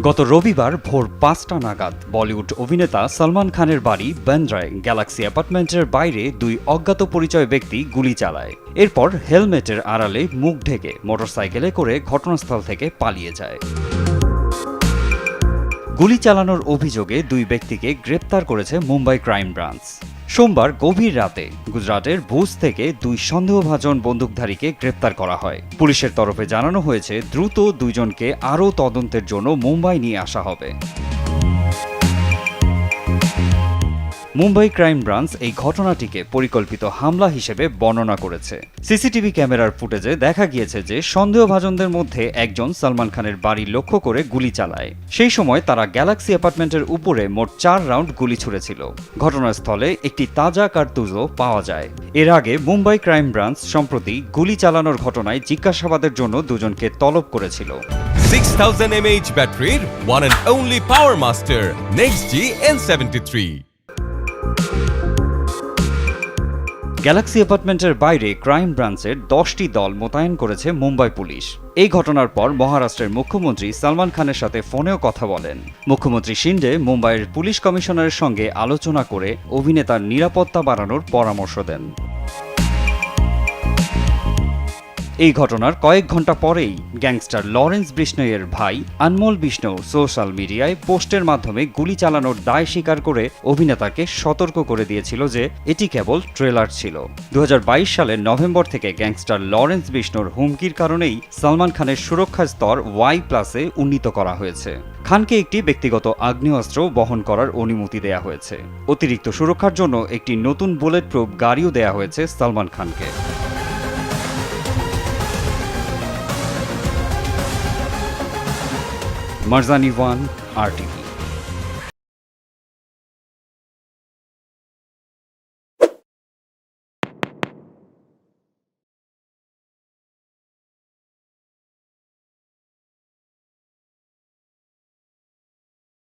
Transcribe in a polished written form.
গত রবিবার ভোর ৫টা নাগাদ বলিউড অভিনেতা সলমান খানের বাড়ি বান্দ্রায় গ্যালাক্সি অ্যাপার্টমেন্টের বাইরে দুই অজ্ঞাত পরিচয় ব্যক্তি গুলি চালায়। এরপর হেলমেটের আড়ালে মুখ ঢেকে মোটরসাইকেলে করে ঘটনাস্থল থেকে পালিয়ে যায়। গুলি চালানোর অভিযোগে দুই ব্যক্তিকে গ্রেপ্তার করেছে মুম্বাই ক্রাইম ব্রাঞ্চ। সোমবার গভীর রাতে গুজরাটের ভুজ থেকে দুই সন্দেহভাজন বন্দুকধারীকে গ্রেপ্তার করা হয়। পুলিশের তরফে জানানো হয়েছে দ্রুত দুইজনকে আরও তদন্তের জন্য মুম্বাই নিয়ে আসা হবে। মুম্বাই ক্রাইম ব্রাঞ্চ এই ঘটনাটিকে পরিকল্পিত হামলা হিসেবে বর্ণনা করেছে। সিসিটিভি ক্যামেরার ফুটেজে দেখা গিয়েছে যে সন্দেহভাজনদের মধ্যে একজন সলমান খানের বাড়ি লক্ষ্য করে গুলি চালায়। সেই সময় তারা গ্যালাক্সি অ্যাপার্টমেন্টের উপরে মোট ৪ রাউন্ড গুলি ছুড়েছিল। ঘটনাস্থলে একটি তাজা কার্তুজও পাওয়া যায়। এর আগে মুম্বাই ক্রাইম ব্রাঞ্চ সম্প্রতি গুলি চালানোর ঘটনায় জিজ্ঞাসাবাদের জন্য দুজনকে তলব করেছিল। 6000 mAh ব্যাটারির one and only power master NextG N73। Galaxy অ্যাপার্টমেন্টের বাইরে ক্রাইম ব্রাঞ্চের 10টি দল মোতায়েন করেছে মুম্বাই পুলিশ। এই ঘটনার পর মহারাষ্ট্রের মুখ্যমন্ত্রী সলমান খানের সাথে ফোনেও কথা বলেন। মুখ্যমন্ত্রী শিন্ডে মুম্বাইয়ের পুলিশ কমিশনারের সঙ্গে আলোচনা করে অভিনেতার নিরাপত্তা বাড়ানোর পরামর্শ দেন। এই ঘটনার কয়েক ঘন্টা পরেই গ্যাংস্টার লরেন্স বিষ্ণইয়ের ভাই আনমোল বিষ্ণু সোশ্যাল মিডিয়ায় পোস্টের মাধ্যমে গুলি চালানোর দায় স্বীকার করে অভিনেতাকে সতর্ক করে দিয়েছিল যে এটি কেবল ট্রেলার ছিল। 2022 সালের নভেম্বর থেকে গ্যাংস্টার লরেন্স বিষ্ণুর হুমকির কারণেই সলমান খানের সুরক্ষা স্তর Y+-এ উন্নীত করা হয়েছে। খানকে একটি ব্যক্তিগত আগ্নেয়াস্ত্র বহন করার অনুমতি দেয়া হয়েছে। অতিরিক্ত সুরক্ষার জন্য একটি নতুন বুলেট প্রুফ গাড়িও দেয়া হয়েছে সলমান খানকে। মারজানি ওয়ান, RTV।